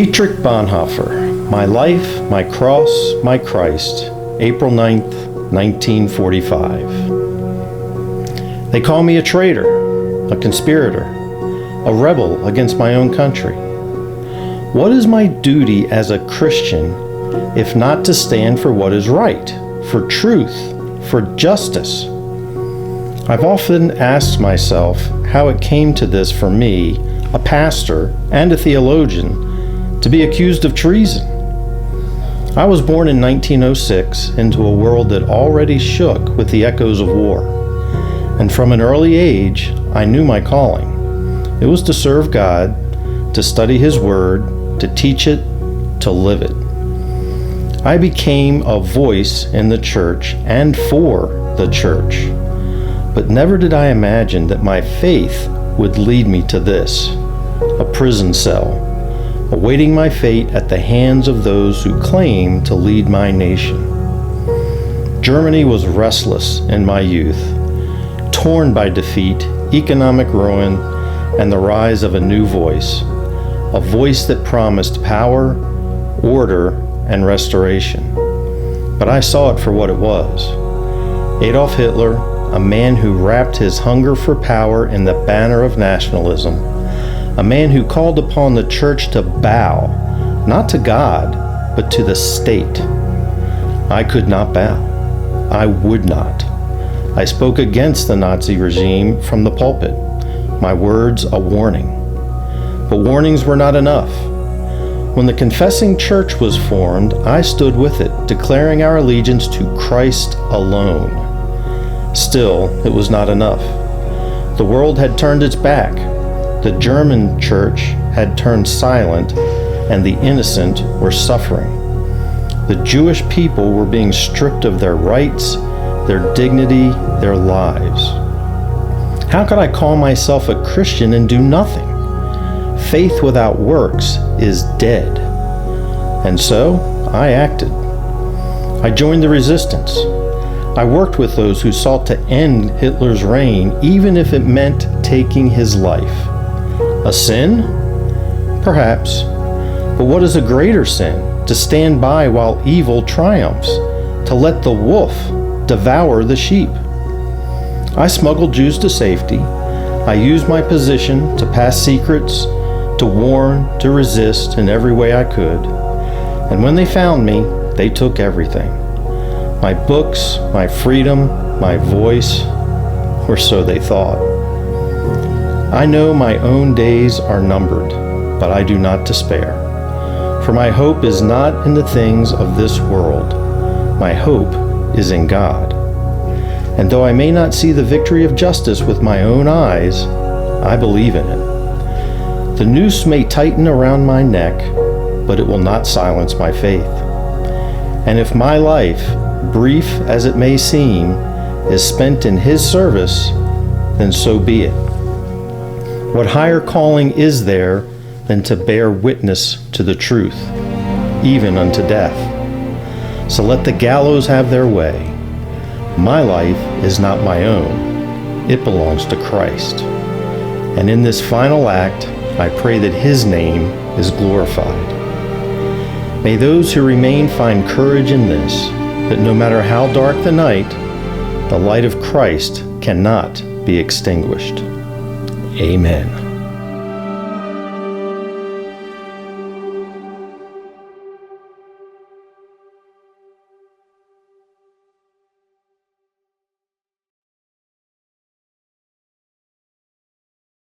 Dietrich Bonhoeffer, My Life, My Cross, My Christ, April 9th, 1945. They call me a traitor, a conspirator, a rebel against my own country. What is my duty as a Christian if not to stand for what is right, for truth, for justice? I've often asked myself how it came to this for me, a pastor and a theologian, to be accused of treason. I was born in 1906 into a world that already shook with the echoes of war, and from an early age I knew my calling. It was to serve God, to study His Word, to teach it, to live it. I became a voice in the church and for the church, but never did I imagine that my faith would lead me to this, a prison cell, awaiting my fate at the hands of those who claim to lead my nation. Germany was restless in my youth, torn by defeat, economic ruin, and the rise of a new voice, a voice that promised power, order, and restoration. But I saw it for what it was. Adolf Hitler, a man who wrapped his hunger for power in the banner of nationalism, a man who called upon the church to bow, not to God, but to the state. I could not bow. I would not. I spoke against the Nazi regime from the pulpit, my words a warning. But warnings were not enough. When the confessing church was formed, I stood with it, declaring our allegiance to Christ alone. Still, it was not enough. The world had turned its back. The German church had turned silent, and the innocent were suffering. The Jewish people were being stripped of their rights, their dignity, their lives. How could I call myself a Christian and do nothing? Faith without works is dead. And so I acted. I joined the resistance. I worked with those who sought to end Hitler's reign, even if it meant taking his life. A sin? Perhaps. But what is a greater sin? To stand by while evil triumphs, to let the wolf devour the sheep. I smuggled Jews to safety. I used my position to pass secrets, to warn, to resist in every way I could. And when they found me, they took everything. My books, my freedom, my voice, or so they thought. I know my own days are numbered, but I do not despair. For my hope is not in the things of this world. My hope is in God. And though I may not see the victory of justice with my own eyes, I believe in it. The noose may tighten around my neck, but it will not silence my faith. And if my life, brief as it may seem, is spent in His service, then so be it. What higher calling is there than to bear witness to the truth, even unto death? So let the gallows have their way. My life is not my own. It belongs to Christ. And in this final act, I pray that His name is glorified. May those who remain find courage in this, that no matter how dark the night, the light of Christ cannot be extinguished. Amen.